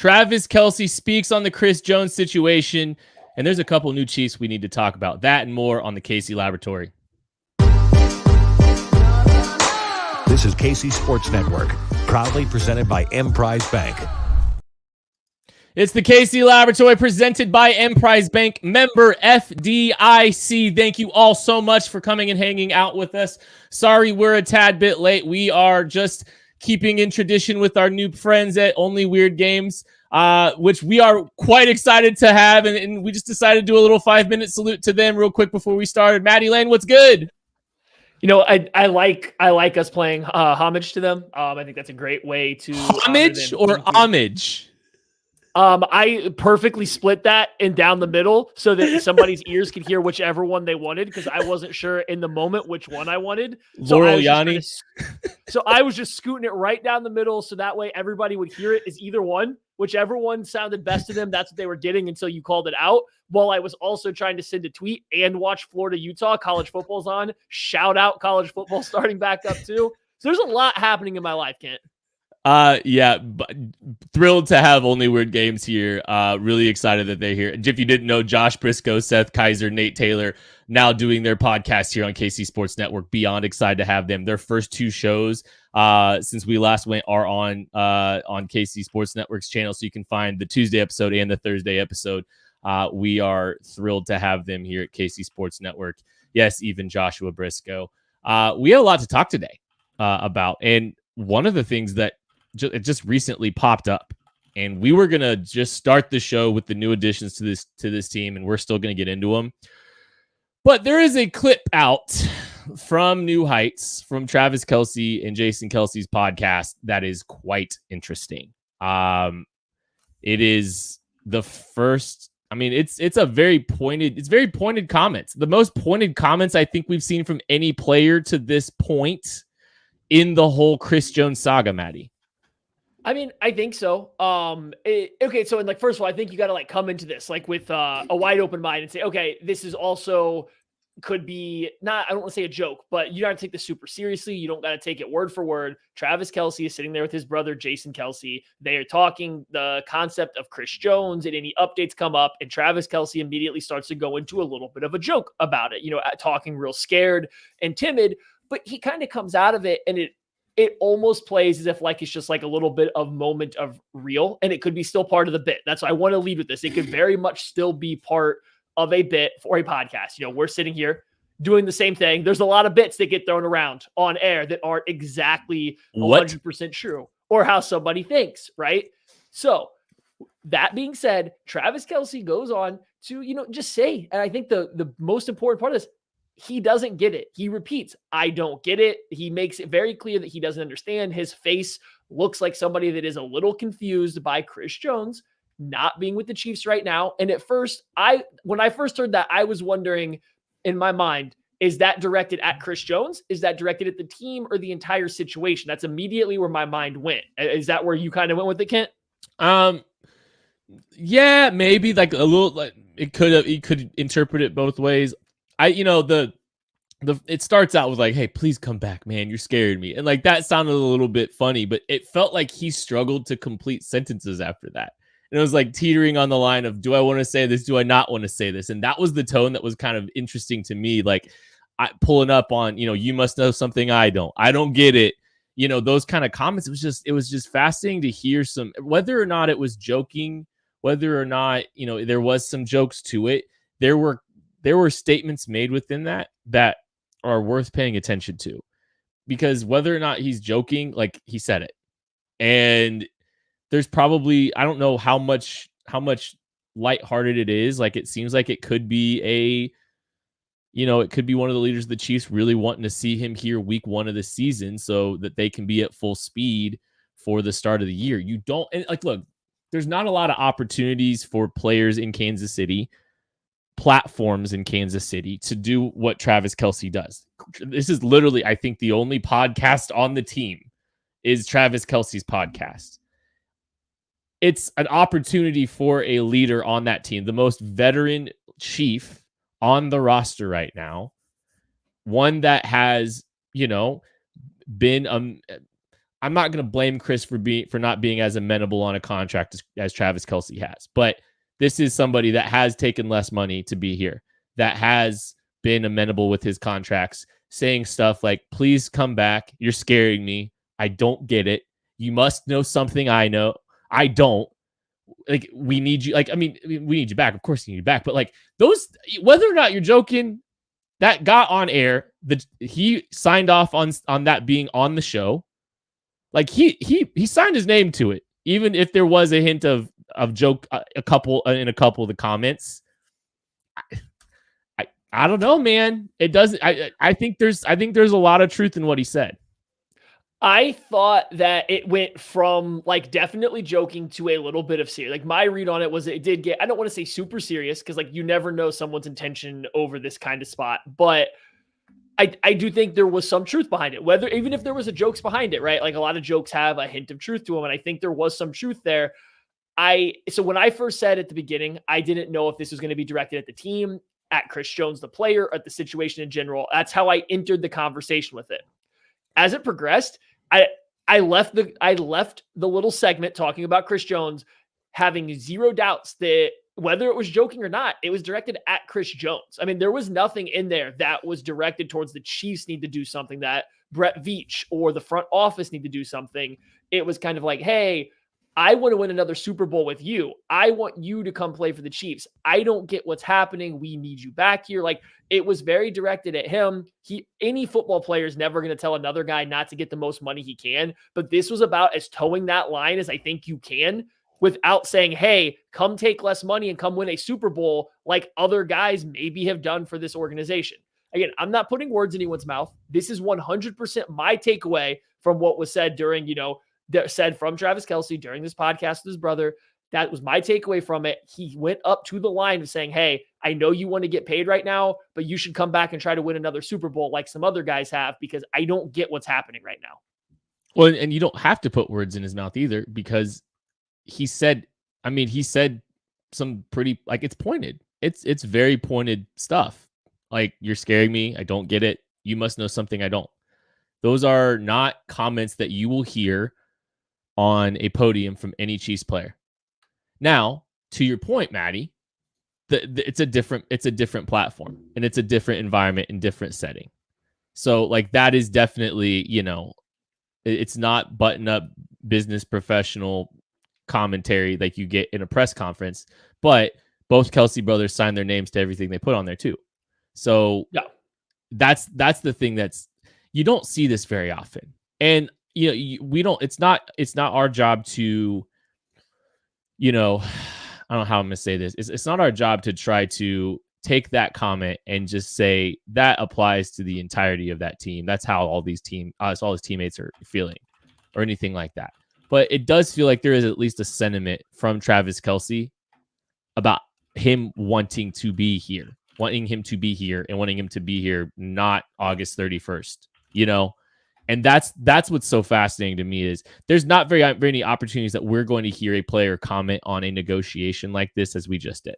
Travis Kelce speaks on the Chris Jones situation, and there's a couple new Chiefs we need to talk about. That and more on the KC Laboratory. This is KC Sports Network, proudly presented by Emprise Bank. It's the KC Laboratory presented by Emprise Bank, member FDIC. Thank you all so much for coming and hanging out with us. Sorry we're a tad bit late. We are just keeping in tradition with our new friends at Only Weird Games, which we are quite excited to have. And we just decided to do a little 5-minute salute to them real quick before we started. Matt Lane, what's good? You know, I like us playing homage to them. I think that's a great way to homage or homage. I perfectly split that and down the middle so that somebody's ears could hear whichever one they wanted, because I wasn't sure in the moment which one I wanted. Laurel Yanni. So I was just scooting it right down the middle so that way everybody would hear it as either one. Whichever one sounded best to them, that's what they were getting until you called it out. While I was also trying to send a tweet and watch Florida-Utah. College football's on. Shout out college football starting back up too. So there's a lot happening in my life, Kent. Yeah, thrilled to have Only Weird Games here. Really excited that they're here. If you didn't know, Josh Briscoe, Seth Kaiser, Nate Taylor now doing their podcast here on KC Sports Network. Beyond excited to have them. Their first two shows since we last went are on KC Sports Network's channel, so you can find the Tuesday episode and the Thursday episode. We are thrilled to have them here at KC Sports Network. Yes, even Joshua Briscoe. We have a lot to talk today about, and one of the things that it just recently popped up, and we were gonna just start the show with the new additions to this team, and we're still gonna get into them. But there is a clip out from New Heights from Travis Kelce and Jason Kelce's podcast that is quite interesting. It is the first. I mean, it's very pointed comments. The most pointed comments I think we've seen from any player to this point in the whole Chris Jones saga, Maddie. I mean, I think so. Okay, so first of all, I think you got to come into this with a wide open mind and say, okay, this is also could be not, I don't want to say a joke, but you got to take this super seriously. You don't got to take it word for word. Travis Kelce is sitting there with his brother, Jason Kelce. They are talking the concept of Chris Jones, and any updates come up, and Travis Kelce immediately starts to go into a little bit of a joke about it, talking real scared and timid, but he kind of comes out of it, and it almost plays as if it's just a little bit of moment of real, and it could be still part of the bit. That's why I want to lead with this. It could very much still be part of a bit for a podcast. We're sitting here doing the same thing. There's a lot of bits that get thrown around on air that aren't exactly 100% true or how somebody thinks, right? So that being said, Travis Kelce goes on to, just say, and I think the most important part of this, he doesn't get it. He repeats, I don't get it. He makes it very clear that he doesn't understand. His face looks like somebody that is a little confused by Chris Jones not being with the Chiefs right now. And at first, when I first heard that, I was wondering in my mind, is that directed at Chris Jones? Is that directed at the team or the entire situation? That's immediately where my mind went. Is that where you kind of went with it, Kent? Yeah, maybe a little. You could interpret it both ways. It starts out with hey, please come back, man. You're scaring me. And that sounded a little bit funny, but it felt like he struggled to complete sentences after that. And it was teetering on the line of, do I want to say this? Do I not want to say this? And that was the tone that was kind of interesting to me. Pulling up on, you must know something I don't get it. Those kind of comments. It was just fascinating to hear whether or not it was joking, whether or not, there was some jokes to it. There were statements made within that are worth paying attention to, because whether or not he's joking, he said it. And there's probably, I don't know how much lighthearted it is. It seems like it could be it could be one of the leaders of the Chiefs really wanting to see him here week 1 of the season so that they can be at full speed for the start of the year. You don't, and look, there's not a lot of opportunities for players in Kansas City, platforms in Kansas City, to do what Travis Kelce does. This is literally, I think, the only podcast on the team is Travis Kelce's podcast. It's an opportunity for a leader on that team, the most veteran Chief on the roster right now, one that has, been I'm not going to blame Chris for not being as amenable on a contract as Travis Kelce has, but this is somebody that has taken less money to be here, that has been amenable with his contracts, saying stuff like, please come back. You're scaring me. I don't get it. You must know something I know. I don't. Like, we need you. Like, I mean, we need you back. Of course you need you back. But like those, whether or not you're joking, that got on air. He signed off on that being on the show. Like he signed his name to it, even if there was a hint of joke in a couple of the comments. I don't know, man. It doesn't. I think there's a lot of truth in what he said. I thought that it went from like definitely joking to a little bit of serious. Like my read on it was it did get, I don't want to say super serious because like you never know someone's intention over this kind of spot, but I do think there was some truth behind it, whether even if there was a jokes behind it, right? Like a lot of jokes have a hint of truth to them. And I think there was some truth there. So when I first said at the beginning, I didn't know if this was going to be directed at the team, at Chris Jones, the player, at the situation in general. That's how I entered the conversation with it. As it progressed, I left the little segment talking about Chris Jones having zero doubts that whether it was joking or not, it was directed at Chris Jones. I mean, there was nothing in there that was directed towards the Chiefs need to do something, that Brett Veach or the front office need to do something. It was kind of like, hey, I want to win another Super Bowl with you. I want you to come play for the Chiefs. I don't get what's happening. We need you back here. Like, it was very directed at him. Any football player is never going to tell another guy not to get the most money he can. But this was about as towing that line as I think you can without saying, hey, come take less money and come win a Super Bowl like other guys maybe have done for this organization. Again, I'm not putting words in anyone's mouth. This is 100% my takeaway from what was said during, said from Travis Kelce during this podcast with his brother. That was my takeaway from it. He went up to the line of saying, hey, I know you want to get paid right now, but you should come back and try to win another Super Bowl like some other guys have, because I don't get what's happening right now. Well, and you don't have to put words in his mouth either, because he said some pretty, like, it's pointed. It's very pointed stuff. Like, you're scaring me. I don't get it. You must know something I don't. Those are not comments that you will hear on a podium from any Chiefs player. Now, to your point, Maddie, it's a different platform, and it's a different environment and different setting. So like, that is definitely, it's not button up business professional commentary like you get in a press conference, but both Kelce brothers signed their names to everything they put on there too. So yeah, that's the thing you don't see this very often. And we don't, it's not our job to, I don't know how I'm going to say this. It's not our job to try to take that comment and just say that applies to the entirety of that team. That's how all his teammates are feeling or anything like that. But it does feel like there is at least a sentiment from Travis Kelce about him wanting him to be here and wanting him to be here, not August 31st, And that's what's so fascinating to me is there's not very many opportunities that we're going to hear a player comment on a negotiation like this as we just did.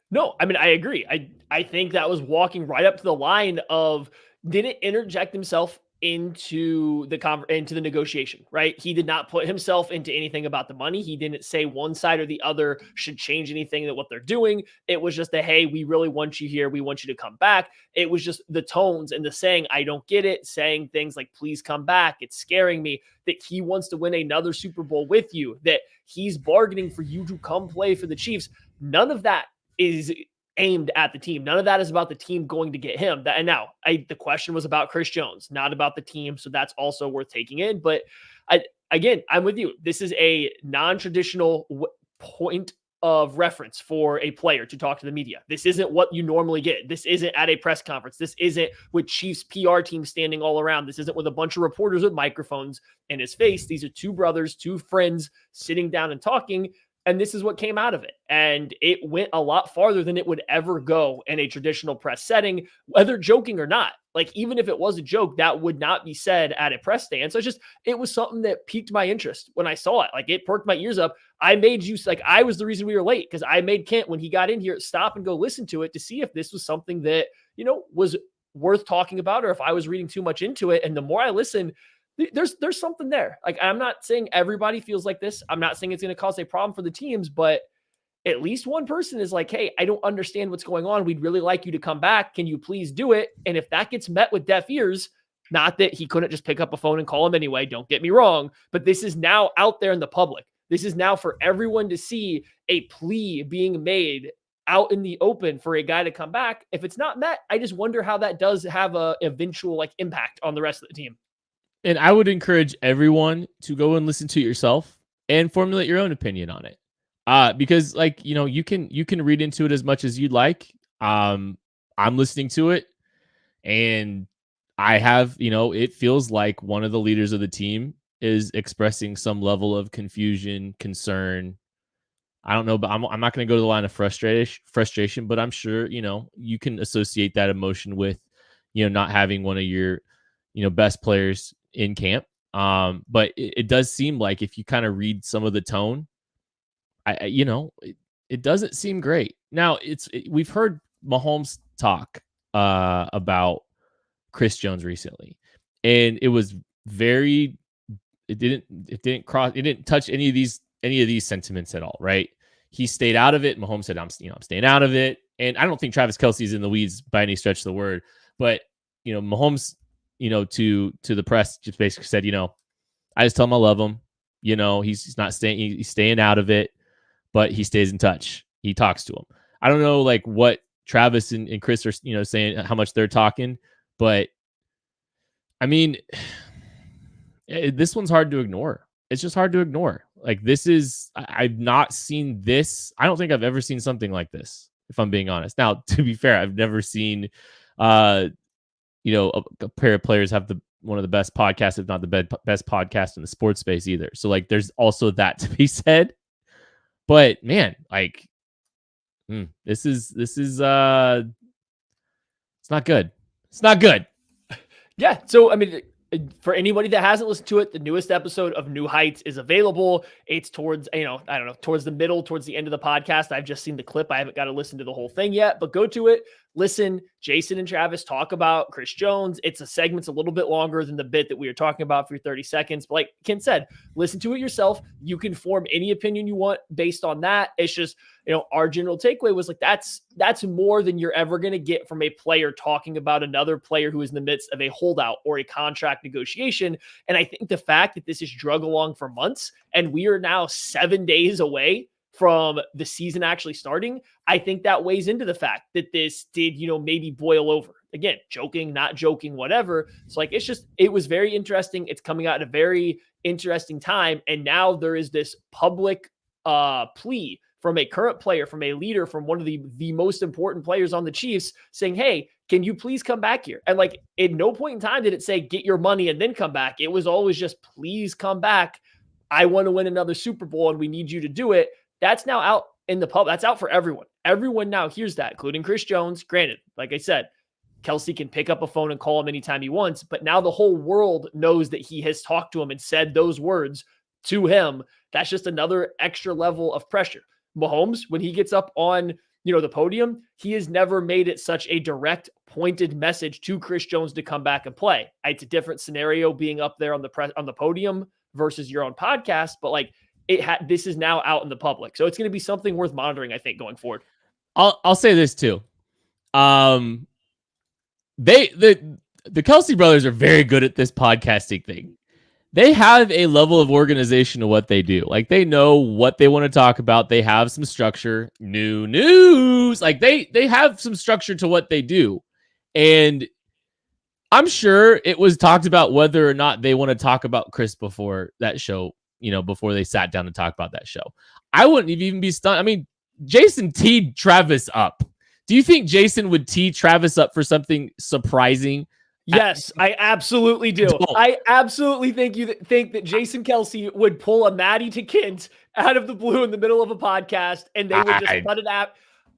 No, I mean, I agree. I think that was walking right up to the line of, didn't interject himself into the negotiation, right? He did not put himself into anything about the money. He didn't say one side or the other should change anything that what they're doing. It was just hey, we really want you here. We want you to come back. It was just the tones and the saying, I don't get it, saying things like, please come back. It's scaring me, that he wants to win another Super Bowl with you, that he's bargaining for you to come play for the Chiefs. None of that is aimed at the team. None of that is about the team going to get him. And now the question was about Chris Jones, not about the team. So that's also worth taking in. But I'm with you. This is a non-traditional point of reference for a player to talk to the media. This isn't what you normally get. This isn't at a press conference. This isn't with Chiefs PR team standing all around. This isn't with a bunch of reporters with microphones in his face. These are two brothers, two friends sitting down and talking. And this is what came out of it. And it went a lot farther than it would ever go in a traditional press setting, whether joking or not. Like, even if it was a joke, that would not be said at a press stand. So it was something that piqued my interest when I saw it. Like, it perked my ears up. I was the reason we were late, because I made Kent, when he got in here, stop and go listen to it to see if this was something that, was worth talking about, or if I was reading too much into it. And the more I listened, there's something there. Like, I'm not saying everybody feels like this. I'm not saying it's going to cause a problem for the teams, but at least one person is like, hey, I don't understand what's going on. We'd really like you to come back. Can you please do it? And if that gets met with deaf ears, not that he couldn't just pick up a phone and call him anyway, don't get me wrong, but this is now out there in the public. This is now for everyone to see a plea being made out in the open for a guy to come back. If it's not met, I just wonder how that does have a eventual like impact on the rest of the team. And I would encourage everyone to go and listen to it yourself and formulate your own opinion on it. Because like, you can read into it as much as you'd like. I'm listening to it and I have, it feels like one of the leaders of the team is expressing some level of confusion, concern. I don't know, but I'm not going to go to the line of frustration, but I'm sure, you can associate that emotion with, not having one of your, best players in camp. But it does seem like if you kind of read some of the tone, it doesn't seem great. Now we've heard Mahomes talk about Chris Jones recently, and it was it didn't touch any of these sentiments at all, right? He stayed out of it. Mahomes said, I'm staying out of it. And I don't think Travis Kelce's in the weeds by any stretch of the word, but Mahomes, to the press just basically said, I just tell him I love him. He's not staying, he's staying out of it, but he stays in touch. He talks to him. I don't know like what Travis and Chris are, saying how much they're talking, but I mean, this one's hard to ignore. It's just hard to ignore. Like I've not seen this. I don't think I've ever seen something like this, if I'm being honest. Now, to be fair, I've never seen, a pair of players have one of the best podcasts, if not the best podcast in the sports space either. So like, there's also that to be said, but man, like, this is it's not good. It's not good. Yeah. So, I mean, for anybody that hasn't listened to it, the newest episode of New Heights is available. It's towards, I don't know, towards the end of the podcast. I've just seen the clip. I haven't got to listen to the whole thing yet, but go to it. Listen, Jason and Travis talk about Chris Jones. It's a segment's a little bit longer than the bit that we were talking about for 30 seconds. But like Ken said, listen to it yourself. You can form any opinion you want based on that. It's just, our general takeaway was like, that's more than you're ever going to get from a player talking about another player who is in the midst of a holdout or a contract negotiation. And I think the fact that this is drug along for months and we are now 7 days away from the season actually starting, I think that weighs into the fact that this did, maybe boil over. Again, joking, not joking, whatever. So like, it was very interesting. It's coming out at a very interesting time. And now there is this public plea from a current player, from a leader, from one of the most important players on the Chiefs saying, hey, can you please come back here? And like, at no point in time did it say, get your money and then come back. It was always just, please come back. I want to win another Super Bowl and we need you to do it. That's now out in the public. That's out for everyone. Everyone now hears that, including Chris Jones. Granted, like I said, Kelce can pick up a phone and call him anytime he wants, but now the whole world knows that he has talked to him and said those words to him. That's just another extra level of pressure. Mahomes, when he gets up on, the podium, he has never made it such a direct, pointed message to Chris Jones to come back and play. It's a different scenario being up there on the podium versus your own podcast, but like, this is now out in the public. So it's going to be something worth monitoring, I think, going forward. I'll say this too. The Kelce brothers are very good at this podcasting thing. They have a level of organization to what they do. Like they know what they want to talk about. They have some structure, new news. Like they have some structure to what they do. And I'm sure it was talked about whether or not they want to talk about Chris before that show, before they sat down to talk about that show. I wouldn't even be stunned. I mean, Jason teed Travis up. Do you think Jason would tee Travis up for something surprising? Yes, I absolutely do. I absolutely think that Jason Kelce would pull a Maddie to Kent out of the blue in the middle of a podcast and they would just cut it out.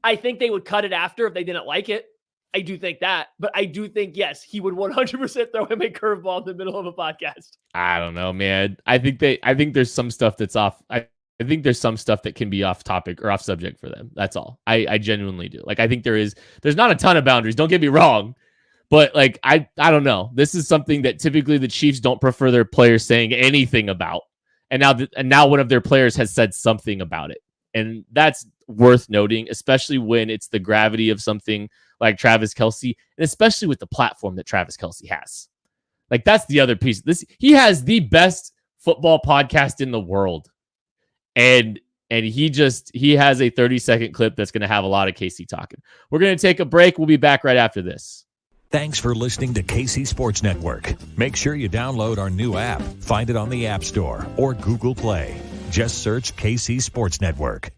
I think they would cut it after if they didn't like it. I do think that, but I do think, yes, he would 100% throw him a curveball in the middle of a podcast. I don't know, man. I think there's some stuff that's off. I think there's some stuff that can be off topic or off subject for them. That's all. I genuinely do. Like, I think there's not a ton of boundaries. Don't get me wrong, But like, I don't know. This is something that typically the Chiefs don't prefer their players saying anything about. And now one of their players has said something about it. And that's worth noting, especially when it's the gravity of something like Travis Kelce, and especially with the platform that Travis Kelce has. Like, that's the other piece. He has the best football podcast in the world. And he has a 30-second clip that's going to have a lot of KC talking. We're going to take a break. We'll be back right after this. Thanks for listening to KC Sports Network. Make sure you download our new app. Find it on the App Store or Google Play. Just search KC Sports Network.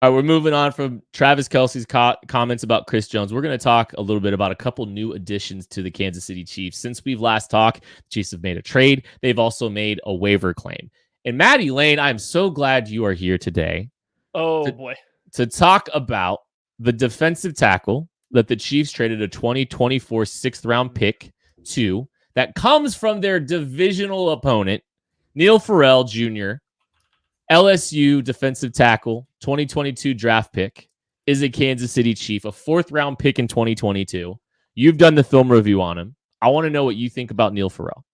All right, we're moving on from Travis Kelce's comments about Chris Jones. We're going to talk a little bit about a couple new additions to the Kansas City Chiefs. Since we've last talked, the Chiefs have made a trade. They've also made a waiver claim. And Maddie Lane, I'm so glad you are here today. Boy. To talk about the defensive tackle that the Chiefs traded a 2024 6th-round pick to that comes from their divisional opponent, Neil Farrell Jr., LSU defensive tackle, 2022 draft pick, is a Kansas City Chief, a 4th-round pick in 2022. You've done the film review on him. I want to know what you think about Neil Farrell.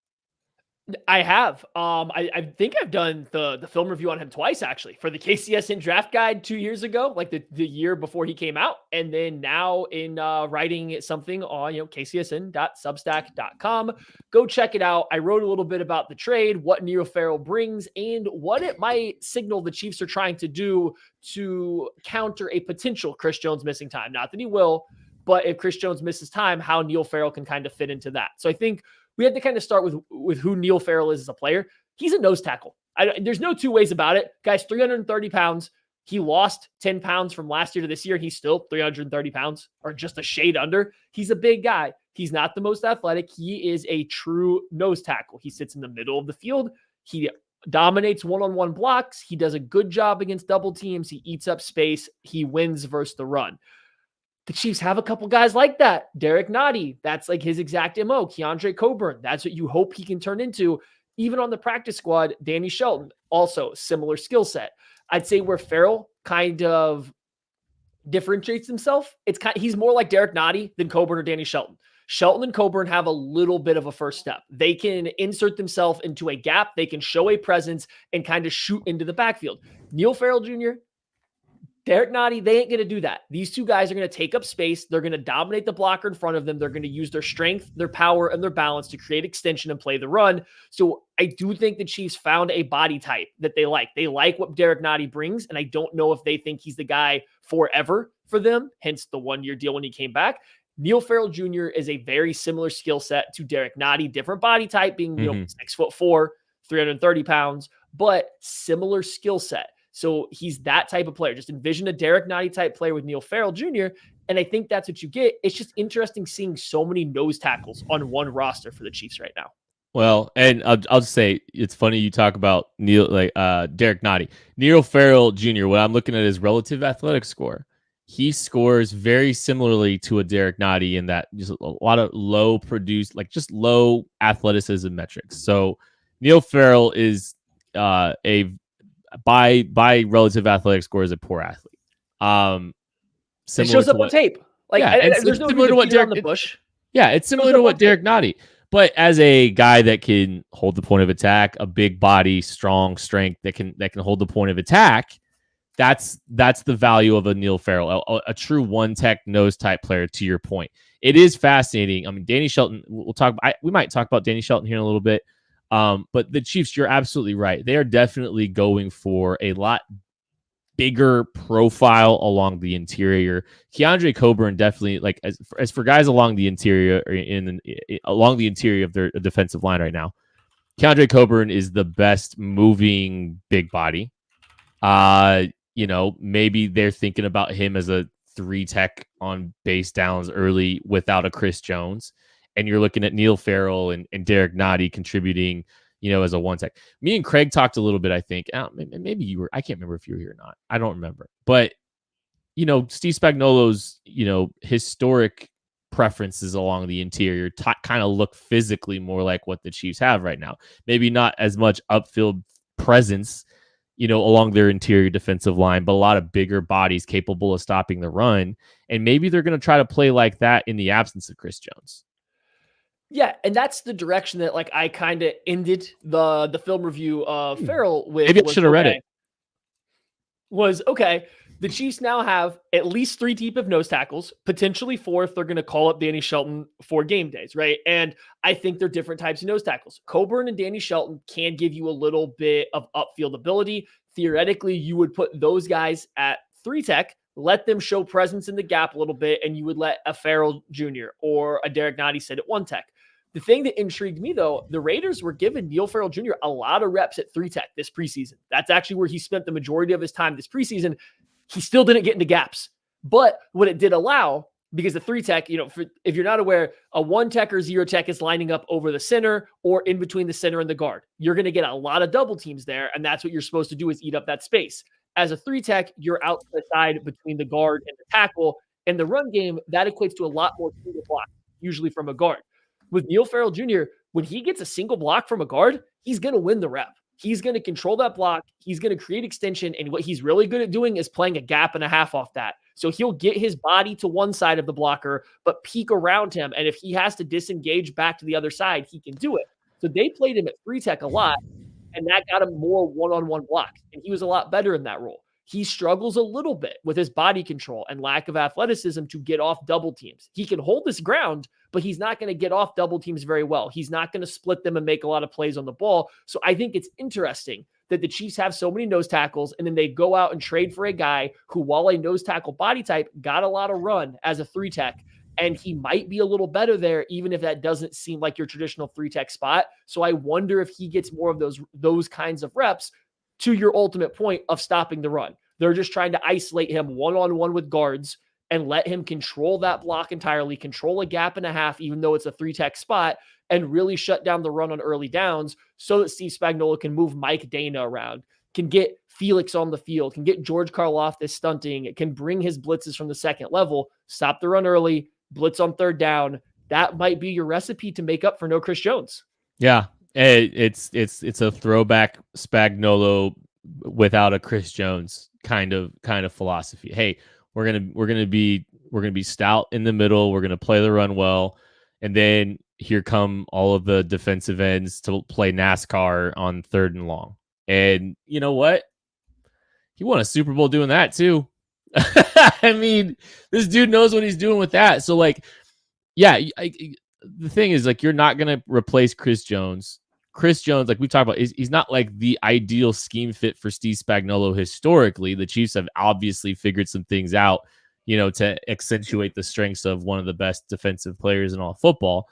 I have. I think I've done the film review on him twice, actually, for the KCSN draft guide 2 years ago, like the year before he came out. And then now in writing something on, kcsn.substack.com. Go check it out. I wrote a little bit about the trade, what Neil Farrell brings, and what it might signal the Chiefs are trying to do to counter a potential Chris Jones missing time. Not that he will, but if Chris Jones misses time, how Neil Farrell can kind of fit into that. So I think we had to kind of start with who Neil Farrell is as a player. He's a nose tackle. There's no two ways about it. Guy's 330 pounds. He lost 10 pounds from last year to this year. He's still 330 pounds or just a shade under. He's a big guy. He's not the most athletic. He is a true nose tackle. He sits in the middle of the field. He dominates one-on-one blocks. He does a good job against double teams. He eats up space. He wins versus the run. The Chiefs have a couple guys like that. Derek Nottie, that's like his exact MO. Keandre Coburn, that's what you hope he can turn into. Even on the practice squad, Danny Shelton, also similar skill set. I'd say where Farrell kind of differentiates himself, he's more like Derek Nottie than Coburn or Danny Shelton. Shelton and Coburn have a little bit of a first step. They can insert themselves into a gap. They can show a presence and kind of shoot into the backfield. Neil Farrell Jr., Derek Nottie, they ain't going to do that. These two guys are going to take up space. They're going to dominate the blocker in front of them. They're going to use their strength, their power, and their balance to create extension and play the run. So I do think the Chiefs found a body type that they like. They like what Derek Nottie brings, and I don't know if they think he's the guy forever for them, hence the one-year deal when he came back. Neil Farrell Jr. is a very similar skill set to Derek Nottie, different body type, being 6'4", 330 pounds, but similar skill set. So he's that type of player. Just envision a Derek Nottie type player with Neil Farrell Jr., and I think that's what you get. It's just interesting seeing so many nose tackles on one roster for the Chiefs right now. Well, and I'll just say it's funny you talk about Derek Nottie. Neil Farrell Jr., when I'm looking at his relative athletic score, he scores very similarly to a Derek Nottie in that just a lot of low athleticism metrics. So Neil Farrell is by relative athletic score is a poor athlete. It shows up on tape. There's no similar to what Derek on the bush. It's similar to what Derek Nottie. But as a guy that can hold the point of attack, a big body, strong strength that can hold the point of attack, that's the value of a Neil Farrell, a true one-tech nose type player. To your point, it is fascinating. I mean, Danny Shelton. We might talk about Danny Shelton here in a little bit. But the Chiefs, you're absolutely right. They are definitely going for a lot bigger profile along the interior. Keandre Coburn definitely, like as for guys along the interior along the interior of their defensive line right now, Keandre Coburn is the best moving big body. Maybe they're thinking about him as a 3-tech on base downs early without a Chris Jones. And you're looking at Neil Farrell and Derek Nottie contributing, as a 1-tech. Me and Craig talked a little bit, I think. Maybe you were. I can't remember if you were here or not. I don't remember. But, Steve Spagnuolo's, historic preferences along the interior kind of look physically more like what the Chiefs have right now. Maybe not as much upfield presence, along their interior defensive line, but a lot of bigger bodies capable of stopping the run. And maybe they're going to try to play like that in the absence of Chris Jones. Yeah, and that's the direction that like I kind of ended the film review of Farrell with. Maybe I should have read it. Okay. The Chiefs now have at least 3 deep of nose tackles, potentially 4 if they're going to call up Danny Shelton for game days, right? And I think they're different types of nose tackles. Coburn and Danny Shelton can give you a little bit of upfield ability. Theoretically, you would put those guys at 3 tech, let them show presence in the gap a little bit, and you would let a Farrell Jr. or a Derek Nottie sit at 1 tech. The thing that intrigued me, though, the Raiders were giving Neil Farrell Jr. a lot of reps at 3 tech this preseason. That's actually where he spent the majority of his time this preseason. He still didn't get into gaps. But what it did allow, because the 3 tech, if you're not aware, a 1 tech or 0 tech is lining up over the center or in between the center and the guard. You're going to get a lot of double teams there, and that's what you're supposed to do is eat up that space. As a 3 tech, you're out to the side between the guard and the tackle. In the run game, that equates to a lot more single block, usually from a guard. With Neil Farrell Jr., when he gets a single block from a guard, he's going to win the rep. He's going to control that block. He's going to create extension. And what he's really good at doing is playing a gap and a half off that. So he'll get his body to one side of the blocker, but peek around him. And if he has to disengage back to the other side, he can do it. So they played him at 3 tech a lot, and that got him more one-on-one blocks. And he was a lot better in that role. He struggles a little bit with his body control and lack of athleticism to get off double teams. He can hold his ground, but he's not going to get off double teams very well. He's not going to split them and make a lot of plays on the ball. So I think it's interesting that the Chiefs have so many nose tackles, and then they go out and trade for a guy who, while a nose tackle body type, got a lot of run as a 3 tech. And he might be a little better there, even if that doesn't seem like your traditional 3 tech spot. So I wonder if he gets more of those kinds of reps, to your ultimate point of stopping the run. They're just trying to isolate him one-on-one with guards and let him control that block entirely, control a gap and a half, even though it's a 3 tech spot, and really shut down the run on early downs so that Steve Spagnuolo can move Mike Dana around, can get Felix on the field, can get George Karlaftis stunting, can bring his blitzes from the second level, stop the run early, blitz on 3rd down. That might be your recipe to make up for no Chris Jones. Yeah. It's a throwback Spagnuolo without a Chris Jones kind of philosophy. Hey, we're gonna be stout in the middle. We're gonna play the run well, and then here come all of the defensive ends to play NASCAR on 3rd and long. And you know what? He won a Super Bowl doing that too. I mean, this dude knows what he's doing with that. So like, yeah, the thing is, like, you're not gonna replace Chris Jones. Chris Jones, like we talked about, he's not like the ideal scheme fit for Steve Spagnuolo historically. The Chiefs have obviously figured some things out, to accentuate the strengths of one of the best defensive players in all football.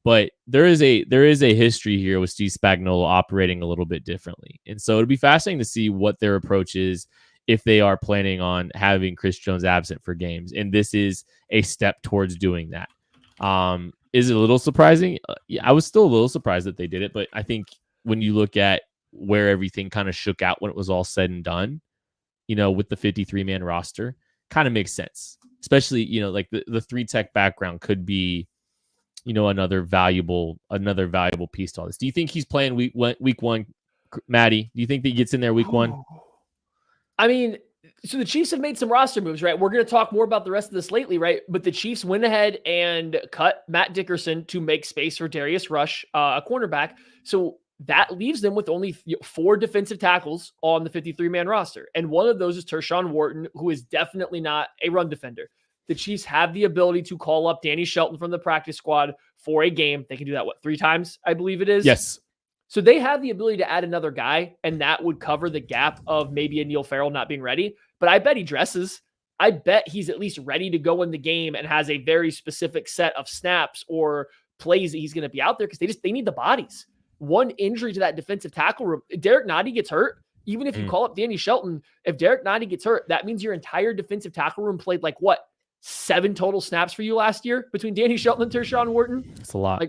But there is a history here with Steve Spagnuolo operating a little bit differently. And so it'll be fascinating to see what their approach is if they are planning on having Chris Jones absent for games. And this is a step towards doing that. Is it a little surprising? Yeah, I was still a little surprised that they did it, but I think when you look at where everything kind of shook out when it was all said and done, with the 53-man roster, kind of makes sense. Especially, like the 3 tech background could be, another valuable piece to all this. Do you think he's playing week one, Maddie? Do you think that he gets in there week one? I mean, so the Chiefs have made some roster moves, right? We're going to talk more about the rest of this lately, right? But the Chiefs went ahead and cut Matt Dickerson to make space for Darius Rush, a cornerback. So that leaves them with only 4 defensive tackles on the 53-man roster. And one of those is Tershawn Wharton, who is definitely not a run defender. The Chiefs have the ability to call up Danny Shelton from the practice squad for a game. They can do that, 3 times, I believe it is? Yes. So they have the ability to add another guy, and that would cover the gap of maybe a Neil Farrell not being ready. But I bet he dresses. I bet he's at least ready to go in the game and has a very specific set of snaps or plays that he's going to be out there because they need the bodies. One injury to that defensive tackle room, Derek Nottie gets hurt. Even if you call up Danny Shelton, if Derek Nottie gets hurt, that means your entire defensive tackle room played 7 total snaps for you last year between Danny Shelton and Tershawn Wharton. That's a lot.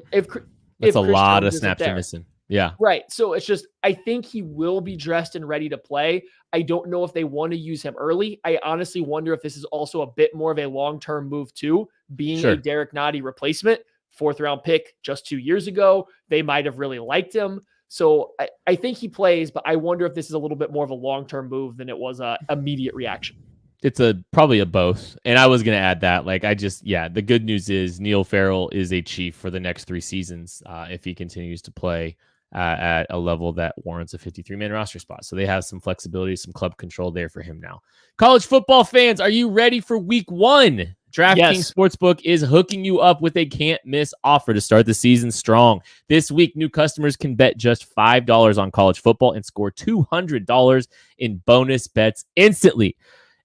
That's a lot of snaps you're missing. Yeah. Right. So it's just, I think he will be dressed and ready to play. I don't know if they want to use him early. I honestly wonder if this is also a bit more of a long-term move too, being a Derek Nottie replacement, 4th round pick just 2 years ago. They might have really liked him. So I think he plays, but I wonder if this is a little bit more of a long-term move than it was a immediate reaction. It's probably a both. And I was going to add that. The good news is Neil Farrell is a Chief for the next 3 seasons if he continues to play at a level that warrants a 53-man roster spot. So they have some flexibility, some club control there for him now. College football fans, are you ready for week 1? DraftKings Sportsbook is hooking you up with a can't-miss offer to start the season strong. This week, new customers can bet just $5 on college football and score $200 in bonus bets instantly.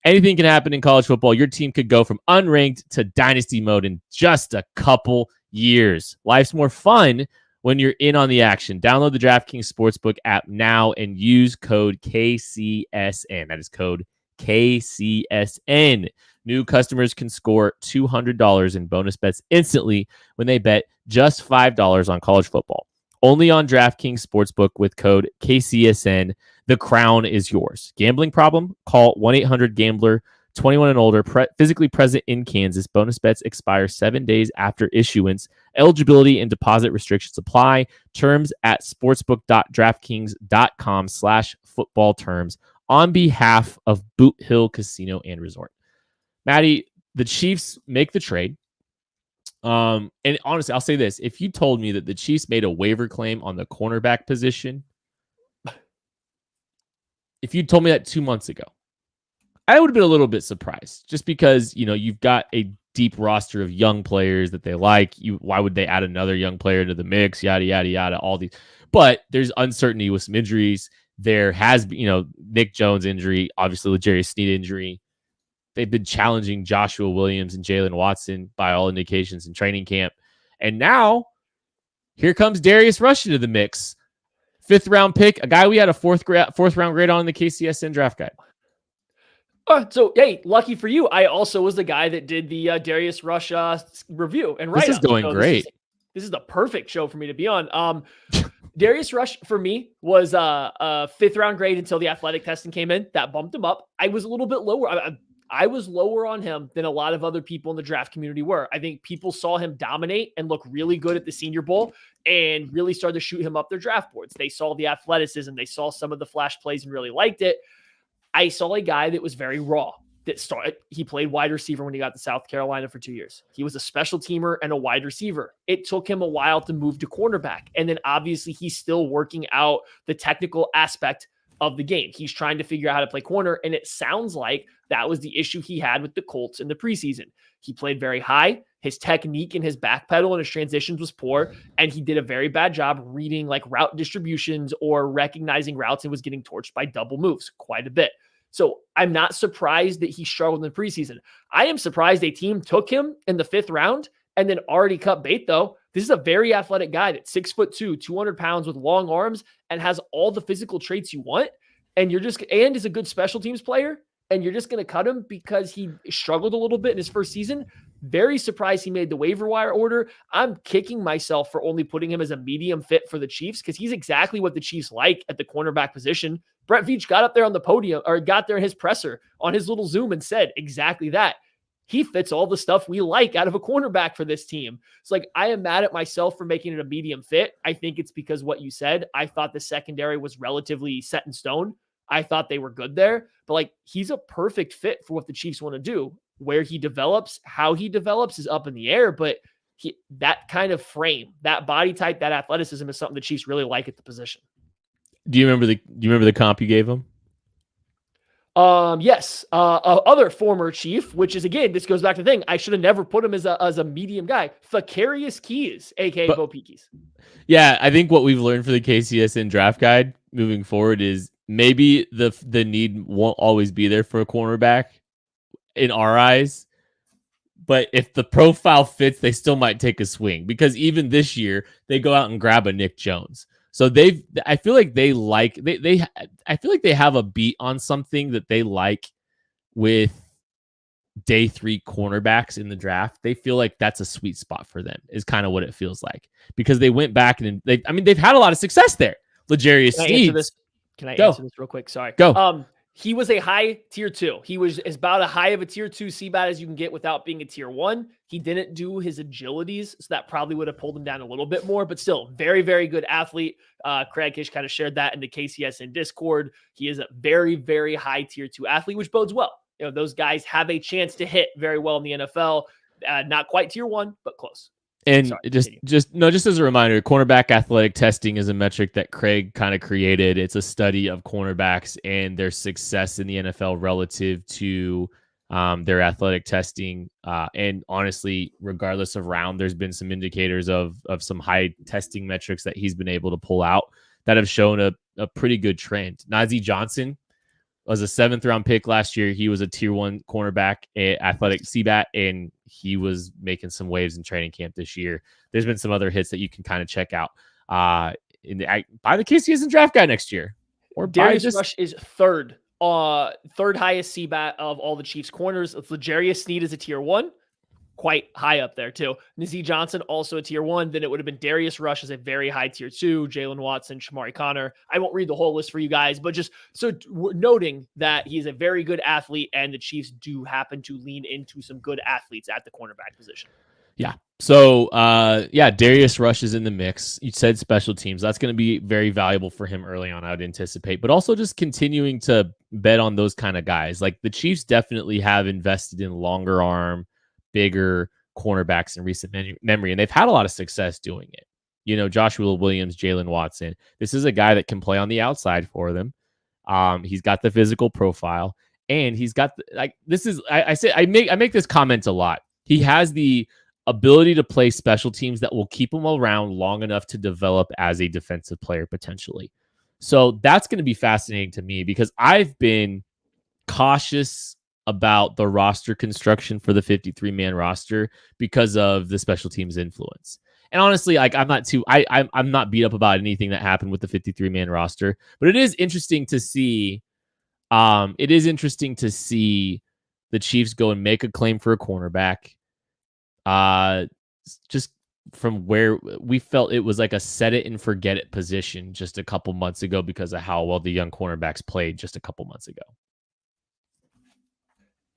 Anything can happen in college football. Your team could go from unranked to dynasty mode in just a couple years. Life's more fun when you're in on the action. Download the DraftKings Sportsbook app now and use code KCSN. That is code KCSN. New customers can score $200 in bonus bets instantly when they bet just $5 on college football. Only on DraftKings Sportsbook with code KCSN. The crown is yours. Gambling problem? Call 1-800-GAMBLER. 21 and older, physically present in Kansas. Bonus bets expire 7 days after issuance. Eligibility and deposit restrictions apply. Terms at sportsbook.draftkings.com/football terms on behalf of Boot Hill Casino and Resort. Maddie, the Chiefs make the trade. And honestly, I'll say this. If you told me that the Chiefs made a waiver claim on the cornerback position, if you told me that 2 months ago, I would have been a little bit surprised just because, you've got a deep roster of young players that they like. Why would they add another young player to the mix? Yada, yada, yada, all these. But there's uncertainty with some injuries. There has been, Nick Jones injury, obviously L'Jarius Sneed injury. They've been challenging Joshua Williams and Jalen Watson by all indications in training camp. And now here comes Darius Rush into the mix. 5th round pick, a guy we had a fourth round grade on in the KCSN draft guide. So, hey, lucky for you. I also was the guy that did the Darius Rush review and write-up. This is going great. This is the perfect show for me to be on. Darius Rush, for me, was a 5th round grade until the athletic testing came in. That bumped him up. I was a little bit lower. I was lower on him than a lot of other people in the draft community were. I think people saw him dominate and look really good at the Senior Bowl and really started to shoot him up their draft boards. They saw the athleticism. They saw some of the flash plays and really liked it. I saw a guy that was very raw. He played wide receiver when he got to South Carolina for 2 years. He was a special teamer and a wide receiver. It took him a while to move to cornerback. And then obviously he's still working out the technical aspect of the game. He's trying to figure out how to play corner. And it sounds like that was the issue he had with the Colts in the preseason. He played very high. His technique and his backpedal and his transitions was poor. And he did a very bad job reading route distributions or recognizing routes and was getting torched by double moves quite a bit. So I'm not surprised that he struggled in the preseason. I am surprised a team took him in the 5th round and then already cut bait, though. This is a very athletic guy that's 6'2", 200 pounds with long arms and has all the physical traits you want. And is a good special teams player. And you're just going to cut him because he struggled a little bit in his first season. Very surprised he made the waiver wire order. I'm kicking myself for only putting him as a medium fit for the Chiefs because he's exactly what the Chiefs like at the cornerback position. Brett Veach got up there on the podium or got there in his presser on his little Zoom and said exactly that. He fits all the stuff we like out of a cornerback for this team. It's I am mad at myself for making it a medium fit. I think it's because what you said. I thought the secondary was relatively set in stone. I thought they were good there, but he's a perfect fit for what the Chiefs want to do. Where he develops, how he develops is up in the air, but that kind of frame, that body type, that athleticism is something the Chiefs really like at the position. Do you remember the comp you gave him? Yes. Other former Chief, which is again, this goes back to the thing. I should have never put him as a medium guy. Facarious Keys, aka Bo Peakies. Yeah, I think what we've learned for the KCSN draft guide moving forward is maybe the need won't always be there for a cornerback in our eyes, but if the profile fits, they still might take a swing because even this year they go out and grab a Nick Jones. So I feel like they have a beat on something that they like with day 3 cornerbacks in the draft. They feel like that's a sweet spot for them is kind of what it feels like because they went back and they've had a lot of success there. L'Jarius Sneed. Can I answer this real quick? Sorry. Go. He was a high tier 2. He was about a high of a tier 2 CBAT as you can get without being a tier 1. He didn't do his agilities, so that probably would have pulled him down a little bit more, but still very, very good athlete. Craig Kish kind of shared that in the KCSN Discord. He is a very, very high tier 2 athlete, which bodes well. Those guys have a chance to hit very well in the NFL. Not quite tier 1, but close. And just as a reminder, cornerback athletic testing is a metric that Craig kind of created. It's a study of cornerbacks and their success in the NFL relative to their athletic testing. And honestly, regardless of round, there's been some indicators of some high testing metrics that he's been able to pull out that have shown a pretty good trend. Najee Johnson was a 7th round pick last year. He was a tier 1 cornerback, athletic CBAT, and he was making some waves in training camp this year. There's been some other hits that you can kind of check out by the KCSN draft guy next year. Or Darius Rush is third highest CBAT of all the Chiefs corners. It's L'Jarius Sneed is a tier 1. Quite high up there too. Najee Johnson also a tier 1. Then it would have been Darius Rush as a very high tier 2. Jalen Watson, Shamari Connor. I won't read the whole list for you guys, but just so noting that he's a very good athlete, and the Chiefs do happen to lean into some good athletes at the cornerback position. Yeah. So, Darius Rush is in the mix. You said special teams. That's going to be very valuable for him early on, I would anticipate, but also just continuing to bet on those kind of guys. Like the Chiefs definitely have invested in longer arm, bigger cornerbacks in recent memory, and they've had a lot of success doing it. Joshua Williams, Jalen Watson. This is a guy that can play on the outside for them. He's got the physical profile, and he's got I make this comment a lot. He has the ability to play special teams that will keep him around long enough to develop as a defensive player potentially. So that's going to be fascinating to me because I've been cautious about the roster construction for the 53-man roster because of the special teams influence. And honestly, I'm not beat up about anything that happened with the 53-man roster, but it is interesting to see. The Chiefs go and make a claim for a cornerback. Just from where we felt it was like a set it and forget it position just a couple months ago because of how well the young cornerbacks played just a couple months ago.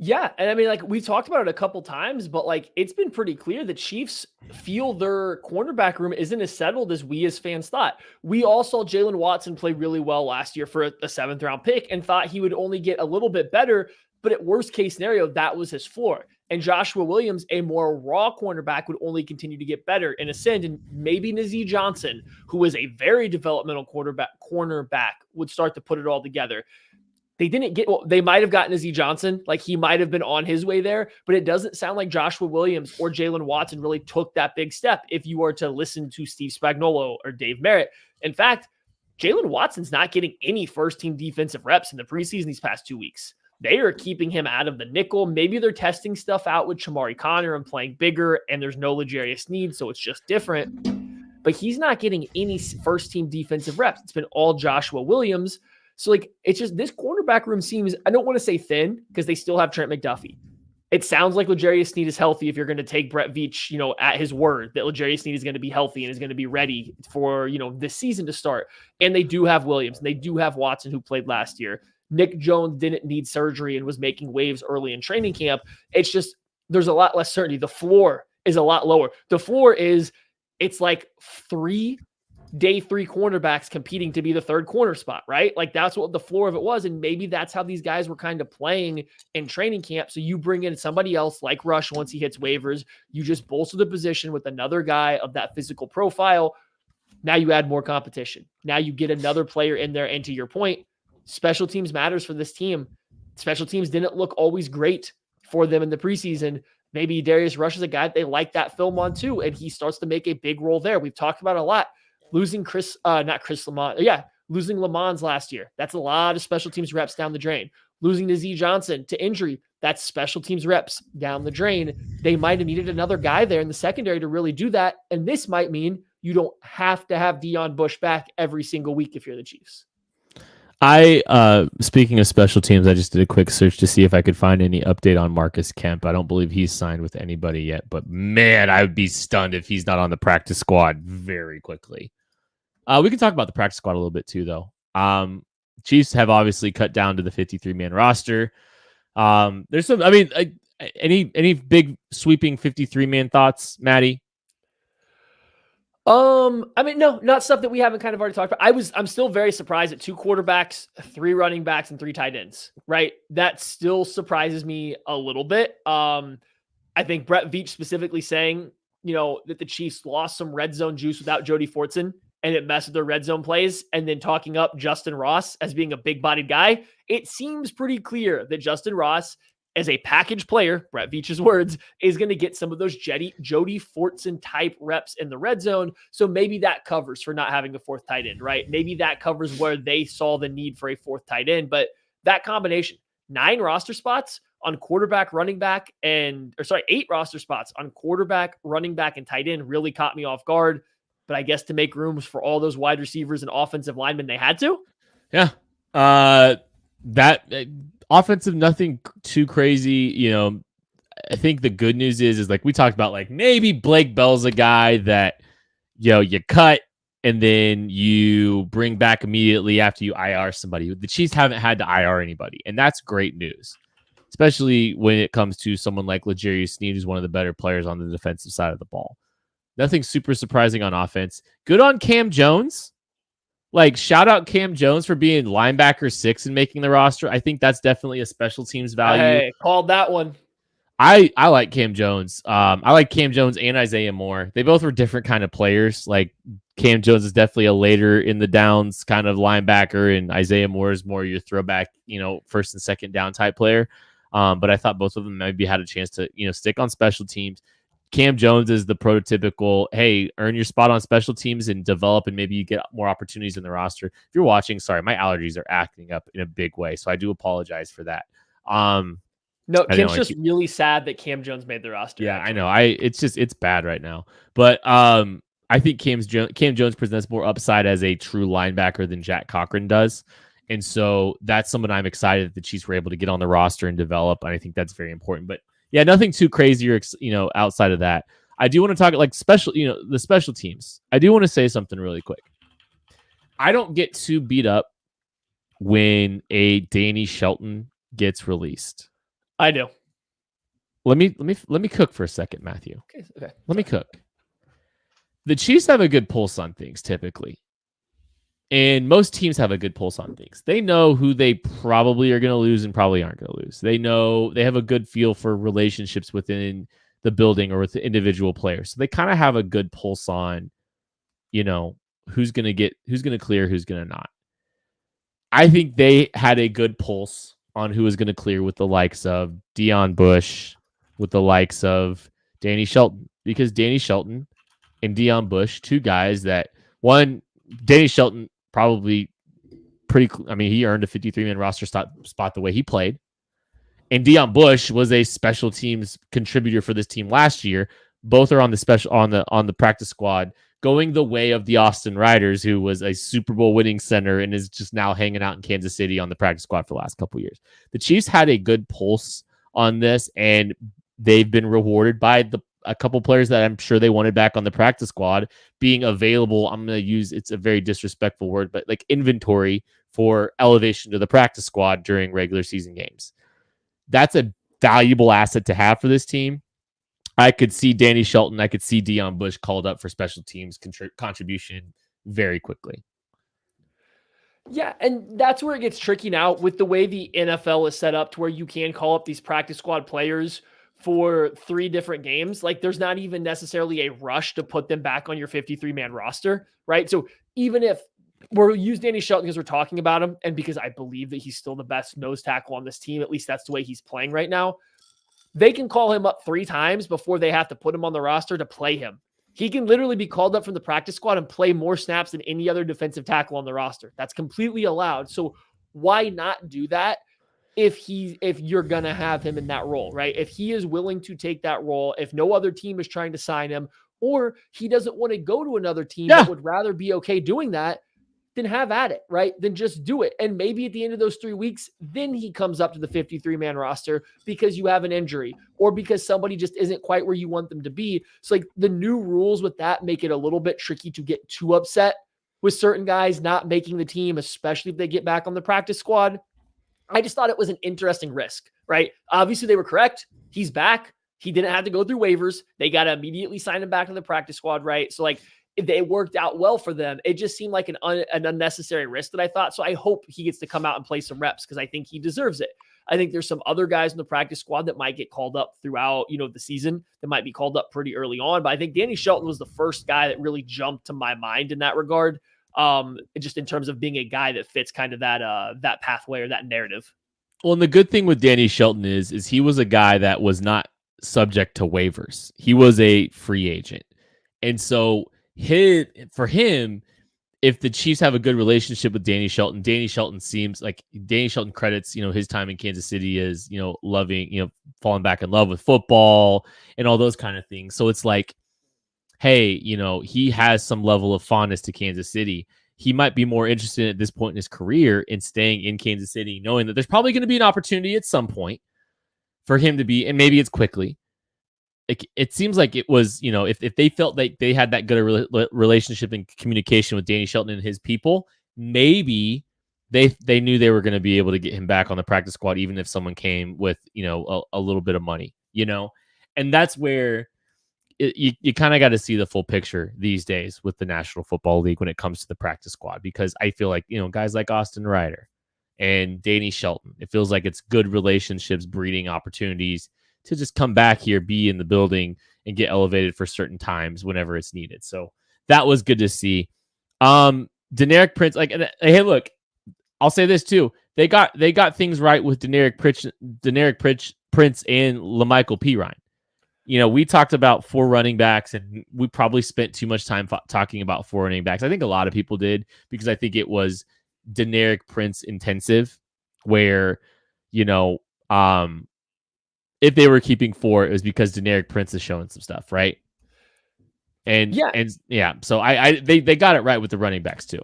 Yeah, and I mean, we talked about it a couple times, but it's been pretty clear the Chiefs feel their cornerback room isn't as settled as we as fans thought. We all saw Jalen Watson play really well last year for a 7th round pick and thought he would only get a little bit better, but at worst case scenario, that was his floor. And Joshua Williams, a more raw cornerback, would only continue to get better and ascend. And maybe Najee Johnson, who is a very developmental cornerback, would start to put it all together. They might have gotten Najee Johnson. He might have been on his way there, but it doesn't sound like Joshua Williams or Jalen Watson really took that big step if you were to listen to Steve Spagnuolo or Dave Merritt. In fact, Jalen Watson's not getting any first-team defensive reps in the preseason these past 2 weeks. They are keeping him out of the nickel. Maybe they're testing stuff out with Shamari Connor and playing bigger, and there's no L'Jarius Sneed, so it's just different. But he's not getting any first-team defensive reps. It's been all Joshua Williams. So, it's just this cornerback room seems, I don't want to say thin because they still have Trent McDuffie. It sounds like L'Jarius Sneed is healthy if you're going to take Brett Veach, at his word that L'Jarius Sneed is going to be healthy and is going to be ready for, this season to start. And they do have Williams and they do have Watson who played last year. Nick Jones didn't need surgery and was making waves early in training camp. It's just, there's a lot less certainty. The floor is a lot lower. The floor is, it's like 3 day 3 cornerbacks competing to be the 3rd corner spot, right? That's what the floor of it was. And maybe that's how these guys were kind of playing in training camp. So you bring in somebody else like Rush once he hits waivers, you just bolster the position with another guy of that physical profile. Now you add more competition. Now you get another player in there. And to your point, special teams matters for this team. Special teams didn't look always great for them in the preseason. Maybe Darius Rush is a guy that they like that film on too, and he starts to make a big role there. We've talked about it a lot. Losing losing Lamons last year. That's a lot of special teams reps down the drain. Losing Najee Johnson to injury. That's special teams reps down the drain. They might have needed another guy there in the secondary to really do that. And this might mean you don't have to have Deion Bush back every single week if you're the Chiefs. Speaking of special teams, I just did a quick search to see if I could find any update on Marcus Kemp. I don't believe he's signed with anybody yet, but man, I would be stunned if he's not on the practice squad very quickly. We can talk about the practice squad a little bit too, though. Chiefs have obviously cut down to the 53-man roster. There's some, I mean, any big sweeping 53-man thoughts, Maddie? I mean, no, not stuff that we haven't kind of already talked about. I'm still very surprised at 2 quarterbacks, 3 running backs, and 3 tight ends, right? That still surprises me a little bit. I think Brett Veach specifically saying, that the Chiefs lost some red zone juice without Jody Fortson and it messed with their red zone plays, and then talking up Justin Ross as being a big bodied guy. It seems pretty clear that Justin Ross, as a package player, Brett Veach's words, is going to get some of those Jody Fortson type reps in the red zone. So maybe that covers for not having a 4th tight end, right? Maybe that covers where they saw the need for a 4th tight end. But that combination, 9 roster spots on quarterback, running back, 8 roster spots on quarterback, running back, and tight end really caught me off guard. But I guess to make rooms for all those wide receivers and offensive linemen, they had to. Yeah. That offensive, nothing too crazy. I think the good news is like we talked about, like maybe Blake Bell's a guy that, you cut and then you bring back immediately after you IR somebody. The Chiefs haven't had to IR anybody, and that's great news, especially when it comes to someone like L'Jarius Sneed, who's one of the better players on the defensive side of the ball. Nothing super surprising on offense. Good on Cam Jones. Like, shout out Cam Jones for being linebacker 6 and making the roster. I think that's definitely a special teams value. Hey, called that one. I like Cam Jones. I like Cam Jones and Isaiah Moore. They both were different kind of players. Like, Cam Jones is definitely a later in the downs kind of linebacker, and Isaiah Moore is more your throwback, first and second down type player. But I thought both of them maybe had a chance to, stick on special teams. Cam Jones is the prototypical, hey, earn your spot on special teams and develop, and maybe you get more opportunities in the roster. If you're watching, sorry, my allergies are acting up in a big way, so I do apologize for that. No, Kim's just really sad that Cam Jones made the roster. Yeah, actually. I know. It's bad right now. But I think Cam Jones presents more upside as a true linebacker than Jack Cochran does. And so that's someone I'm excited that the Chiefs were able to get on the roster and develop. And I think that's very important. But yeah, nothing too crazy or, outside of that. I do want to talk like the special teams. I do want to say something really quick. I don't get too beat up when a Danny Shelton gets released. I do. Let me cook for a second, Matthew. Okay. Let me cook. The Chiefs have a good pulse on things typically. And most teams have a good pulse on things. They know who they probably are going to lose and probably aren't going to lose. They know they have a good feel for relationships within the building or with the individual players. So they kind of have a good pulse on, who's going to clear, who's going to not. I think they had a good pulse on who was going to clear with the likes of Deion Bush, with the likes of Danny Shelton, because Danny Shelton and Deion Bush, 2 guys that Danny Shelton probably he earned a 53-man roster spot the way he played. And Deion Bush was a special teams contributor for this team last year. Both are on the practice squad, going the way of the Austin Riders, who was a Super Bowl winning center and is just now hanging out in Kansas City on the practice squad for the last couple of years. The Chiefs had a good pulse on this, and they've been rewarded by a couple players that I'm sure they wanted back on the practice squad being available. I'm going to use, it's a very disrespectful word, but like inventory for elevation to the practice squad during regular season games. That's a valuable asset to have for this team. I could see Danny Shelton, I could see Deion Bush called up for special teams contribution very quickly. Yeah, and that's where it gets tricky now with the way the NFL is set up, to where you can call up these practice squad players for 3 different games. Like, there's not even necessarily a rush to put them back on your 53-man roster, right? So even if we'll use Danny Shelton because we're talking about him, and because I believe that he's still the best nose tackle on this team, at least that's the way he's playing right now, they can call him up 3 times before they have to put him on the roster to play him. He can literally be called up from the practice squad and play more snaps than any other defensive tackle on the roster. That's completely allowed. So why not do that? If you're going to have him in that role, right? If he is willing to take that role, if no other team is trying to sign him, or he doesn't want to go to another team that would rather be okay doing that, then have at it, right? Then just do it. And maybe at the end of those 3 weeks, then he comes up to the 53-man roster because you have an injury or because somebody just isn't quite where you want them to be. So like the new rules with that make it a little bit tricky to get too upset with certain guys not making the team, especially if they get back on the practice squad. I just thought it was an interesting risk, right? Obviously, they were correct. He's back. He didn't have to go through waivers. They got to immediately sign him back to the practice squad, right? So, like, it worked out well for them. It just seemed like an unnecessary risk that I thought. So I hope he gets to come out and play some reps because I think he deserves it. I think there's some other guys in the practice squad that might get called up throughout, the season that might be called up pretty early on. But I think Danny Shelton was the first guy that really jumped to my mind in that regard. Just in terms of being a guy that fits kind of that pathway or that narrative. Well, and the good thing with Danny Shelton is he was a guy that was not subject to waivers. He was a free agent. And so for him, if the Chiefs have a good relationship with Danny Shelton seems like Danny Shelton credits, his time in Kansas City as, loving, falling back in love with football and all those kind of things. So it's like, hey, he has some level of fondness to Kansas City. He might be more interested at this point in his career in staying in Kansas City, knowing that there's probably going to be an opportunity at some point for him to be, and maybe it's quickly. It seems like it was, if they felt like they had that good a relationship and communication with Danny Shelton and his people, maybe they knew they were going to be able to get him back on the practice squad, even if someone came with, a little bit of money, and that's where you kind of got to see the full picture these days with the National Football League when it comes to the practice squad, because I feel like, guys like Austin Ryder and Danny Shelton, it feels like it's good relationships, breeding opportunities to just come back here, be in the building and get elevated for certain times whenever it's needed. So that was good to see. Deneric Prince, hey, look, I'll say this too. They got things right with Deneric Prince and LaMichael Pirine. We talked about 4 running backs, and we probably spent too much time talking about 4 running backs. I think a lot of people did, because I think it was Deneric Prince intensive, where, if they were keeping 4, it was because Deneric Prince is showing some stuff, right? And yeah, so they got it right with the running backs too.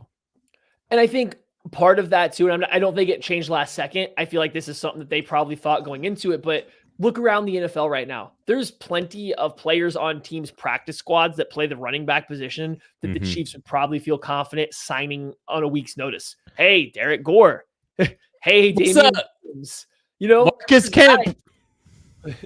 And I think part of that too, and I don't think it changed last second. I feel like this is something that they probably thought going into it, but look around the NFL right now. There's plenty of players on teams' practice squads that play the running back position that the Chiefs would probably feel confident signing on a week's notice. Hey, Derek Gore. Hey, Damian Williams. Marcus Kemp.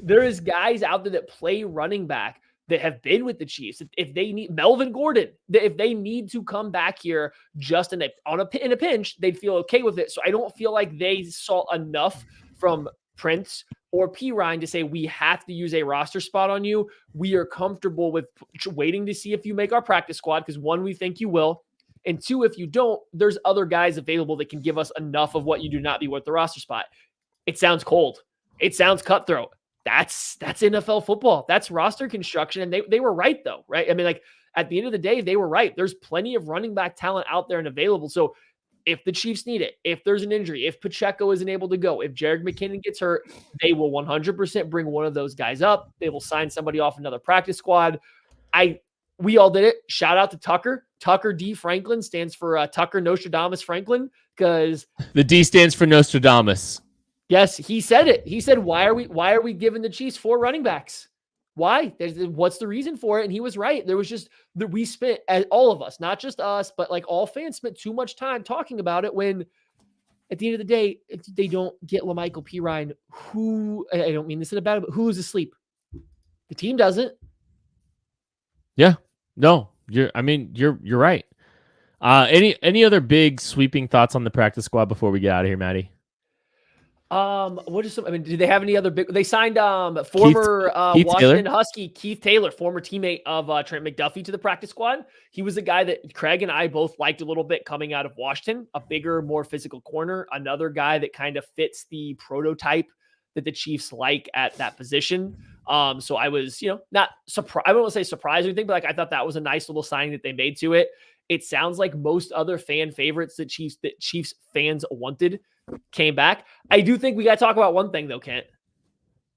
There is guys out there that play running back that have been with the Chiefs. If they need Melvin Gordon, if they need to come back here just in a pinch, they'd feel okay with it. So I don't feel like they saw enough from Prince or Pirine to say, we have to use a roster spot on you. We are comfortable with waiting to see if you make our practice squad, because 1, we think you will. And 2, if you don't, there's other guys available that can give us enough of what you do not be worth the roster spot. It sounds cold. It sounds cutthroat. That's NFL football. That's roster construction. And they were right though, right? I mean, like at the end of the day, they were right. There's plenty of running back talent out there and available. So if the Chiefs need it, if there's an injury, if Pacheco isn't able to go, if Jerick McKinnon gets hurt, they will 100% bring one of those guys up. They will sign somebody off another practice squad. We all did it. Shout out to Tucker. Tucker D. Franklin stands for Tucker Nostradamus Franklin, because the D stands for Nostradamus. Yes, he said it. He said, why are we giving the Chiefs 4 running backs? Why? What's the reason for it? And he was right. There was just that we spent, all of us, not just us, but like all fans spent too much time talking about it, when at the end of the day, if they don't get LaMichael Pirine, I don't mean this in a bad way, but who's asleep? The team doesn't. Yeah. No, you're right. Any other big sweeping thoughts on the practice squad before we get out of here, Maddie? Do they have any other big? They signed former Keith Washington Taylor. Husky Keith Taylor, former teammate of Trent McDuffie, to the practice squad. He was a guy that Craig and I both liked a little bit coming out of Washington. A bigger, more physical corner. Another guy that kind of fits the prototype that the Chiefs like at that position. So I was, not surprised. I don't want to say surprised or anything, but I thought that was a nice little signing that they made to it. It sounds like most other fan favorites that Chiefs fans wanted came back. I do think we got to talk about one thing though, Kent.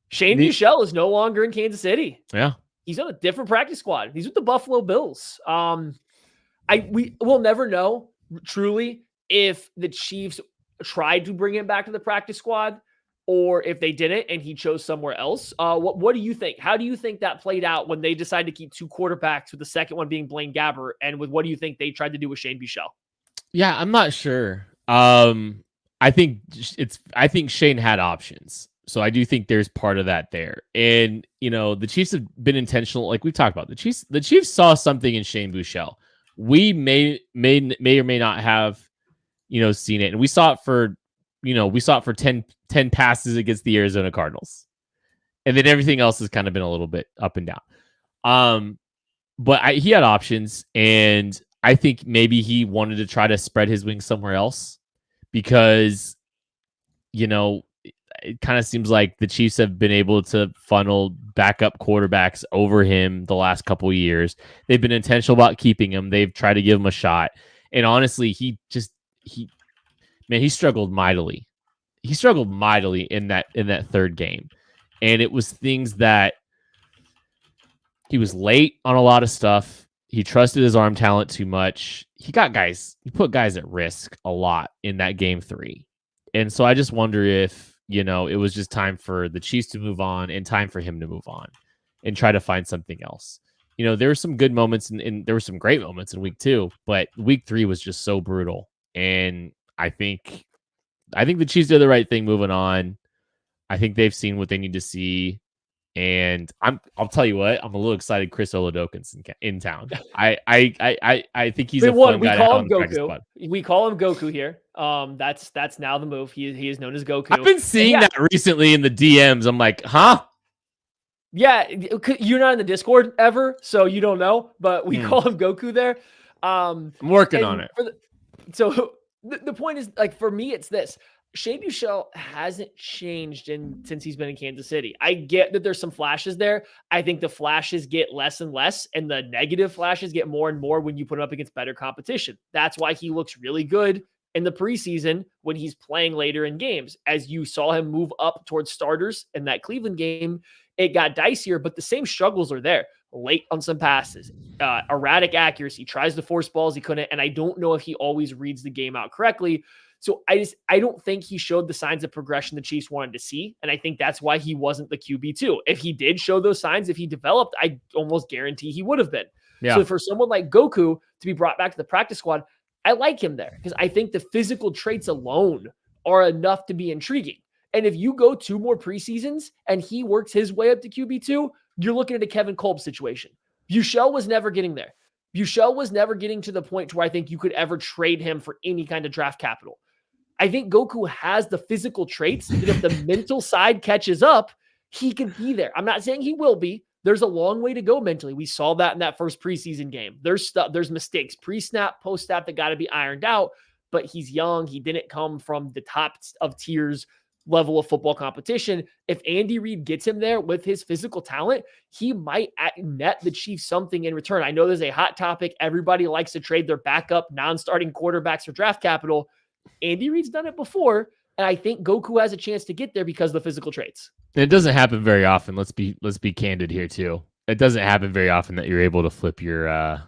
Shane Buechele is no longer in Kansas City. Yeah. He's on a different practice squad. He's with the Buffalo Bills. We will never know truly if the Chiefs tried to bring him back to the practice squad or if they didn't and he chose somewhere else. What do you think? How do you think that played out when they decided to keep two quarterbacks, with the second one being Blaine Gabbert, and with what do you think they tried to do with Shane Buechele? Yeah, I'm not sure. I think Shane had options. So I do think there's part of that there. And, the Chiefs have been intentional. Like we've talked about, the Chiefs saw something in Shane Buechele. We may or may not have, seen it. And we saw it for 10 passes against the Arizona Cardinals. And then everything else has kind of been a little bit up and down. But he had options, and I think maybe he wanted to try to spread his wings somewhere else because, it kind of seems like the Chiefs have been able to funnel backup quarterbacks over him the last couple of years. They've been intentional about keeping him. They've tried to give him a shot. And honestly, he struggled mightily. He struggled mightily in that third game. And it was things that he was late on a lot of stuff. He trusted his arm talent too much. He put guys at risk a lot in that game 3. And so I just wonder if, it was just time for the Chiefs to move on and time for him to move on and try to find something else. There were some good moments and there were some great moments in week 2, but week 3 was just so brutal. And I think the Chiefs did the right thing moving on. I think they've seen what they need to see. And I'll tell you what, I'm a little excited. Chris Oladokin's in town. I think he's a fun guy to have on the practice squad. We call him Goku here. That's now the move. He is known as Goku. I've been seeing that recently in the DMs. I'm like, huh? Yeah, you're not in the Discord ever, so you don't know. But we call him Goku there. I'm working on it. So the point is, like, for me, it's this. Shane Buechele hasn't changed since he's been in Kansas City. I get that there's some flashes there. I think the flashes get less and less, and the negative flashes get more and more when you put him up against better competition. That's why he looks really good in the preseason when he's playing later in games. As you saw him move up towards starters in that Cleveland game, it got dicier, but the same struggles are there. Late on some passes, erratic accuracy, tries to force balls he couldn't, and I don't know if he always reads the game out correctly. So I don't think he showed the signs of progression the Chiefs wanted to see. And I think that's why he wasn't the QB2. If he did show those signs, if he developed, I almost guarantee he would have been. Yeah. So for someone like Goku to be brought back to the practice squad, I like him there because I think the physical traits alone are enough to be intriguing. And if you go 2 more preseasons and he works his way up to QB2, you're looking at a Kevin Kolb situation. Buechele was never getting there. Buechele was never getting to the point to where I think you could ever trade him for any kind of draft capital. I think Goku has the physical traits that if the mental side catches up, he can be there. I'm not saying he will be. There's a long way to go mentally. We saw that in that first preseason game. There's mistakes, pre-snap, post-snap that got to be ironed out, but he's young. He didn't come from the top of tiers level of football competition. If Andy Reid gets him there with his physical talent, he might net the Chiefs something in return. I know there's a hot topic. Everybody likes to trade their backup, non-starting quarterbacks for draft capital. Andy Reid's done it before, and I think Goku has a chance to get there because of the physical traits. It doesn't happen very often. Let's be candid here too. It doesn't happen very often that you're able to flip your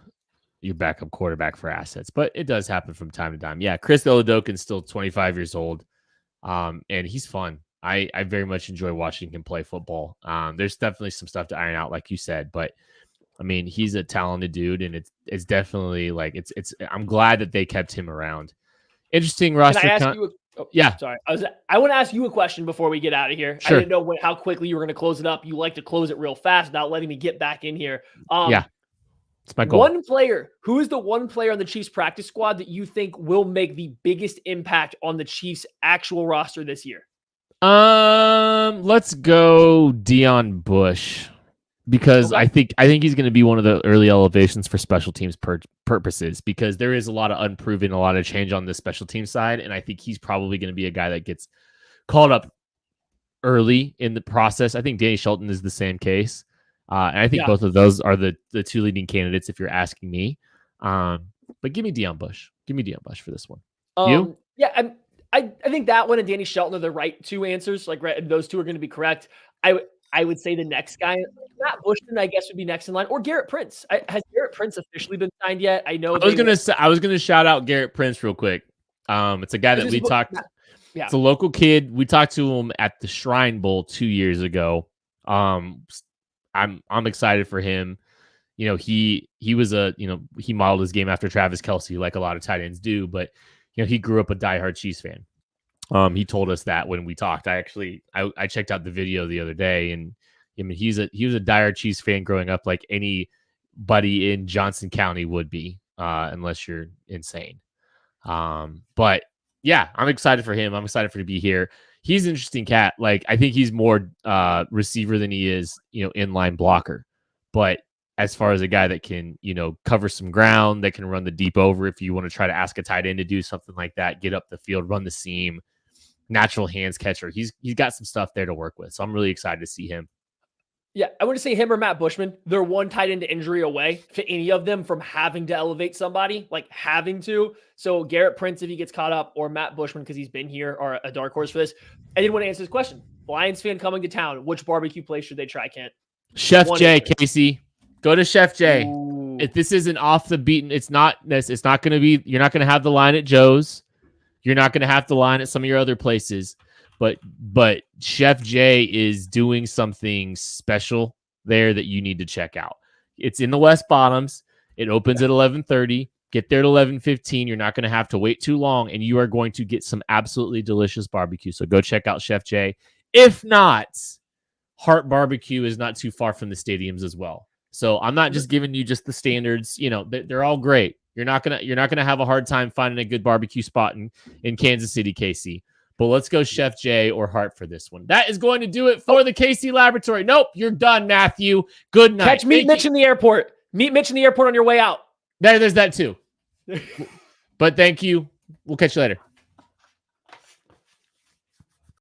backup quarterback for assets, but it does happen from time to time. Yeah, Chris Oladokin's still 25 years old, and he's fun. I very much enjoy watching him play football. There's definitely some stuff to iron out, like you said, but I mean, he's a talented dude, and it's definitely like it's. I'm glad that they kept him around. Interesting roster. Can I ask you yeah. Sorry. I want to ask you a question before we get out of here. Sure. I didn't know how quickly you were going to close it up. You like to close it real fast without letting me get back in here. Yeah. It's my goal. Who is the one player on the Chiefs practice squad that you think will make the biggest impact on the Chiefs actual roster this year? Let's go Deion Bush. Because okay. I think he's going to be one of the early elevations for special teams purposes, because there is a lot of unproven, a lot of change on the special team side. And I think he's probably going to be a guy that gets called up early in the process. I think Danny Shelton is the same case. And I think both of those are the 2 leading candidates, if you're asking me. But give me Deion Bush. Give me Deion Bush for this one. You? Yeah, I think that one and Danny Shelton are the right 2 answers. Like, right, those 2 are going to be correct. I would say the next guy, Matt Bushman, I guess, would be next in line, or Garrett Prince. Has Garrett Prince officially been signed yet? I know. I was gonna shout out Garrett Prince real quick. It's a guy that we talked. Yeah. It's a local kid. We talked to him at the Shrine Bowl 2 years ago. I'm excited for him. You know, he was he modeled his game after Travis Kelce, like a lot of tight ends do, but he grew up a diehard Chiefs fan. He told us that when we talked. I checked out the video the other day, and I mean he was a diehard Chiefs fan growing up, like anybody in Johnson County would be, unless you're insane. But yeah, I'm excited for him. I'm excited for him to be here. He's an interesting cat. Like, I think he's more receiver than he is, inline blocker. But as far as a guy that can, cover some ground, that can run the deep over, if you want to try to ask a tight end to do something like that, get up the field, run the seam, natural hands catcher. He's got some stuff there to work with. So I'm really excited to see him. Yeah, I want to say him or Matt Bushman. They're one tight end injury away to any of them from having to elevate somebody, like having to. So Garrett Prince, if he gets caught up, or Matt Bushman, because he's been here, are a dark horse for this. I didn't want to answer this question. Lions fan coming to town. Which barbecue place should they try, Kent? Chef J, Casey. Go to Chef J. Ooh. If this isn't off the beaten, it's not going to be, you're not going to have the line at Joe's. You're not going to have the line at some of your other places. But Chef J is doing something special there that you need to check out. It's in the West Bottoms. It opens at 11:30. Get there at 11:15. You're not going to have to wait too long, and you are going to get some absolutely delicious barbecue. So go check out Chef J. If not, Hart Barbecue is not too far from the stadiums as well. So I'm not just giving you just the standards. They're all great. You're not gonna have a hard time finding a good barbecue spot in Kansas City, KC. But let's go Chef J or Hart for this one. That is going to do it for the KC Laboratory. Nope, you're done, Matthew. Good night. Meet Mitch in the airport. Meet Mitch in the airport on your way out. There's that too. But thank you. We'll catch you later.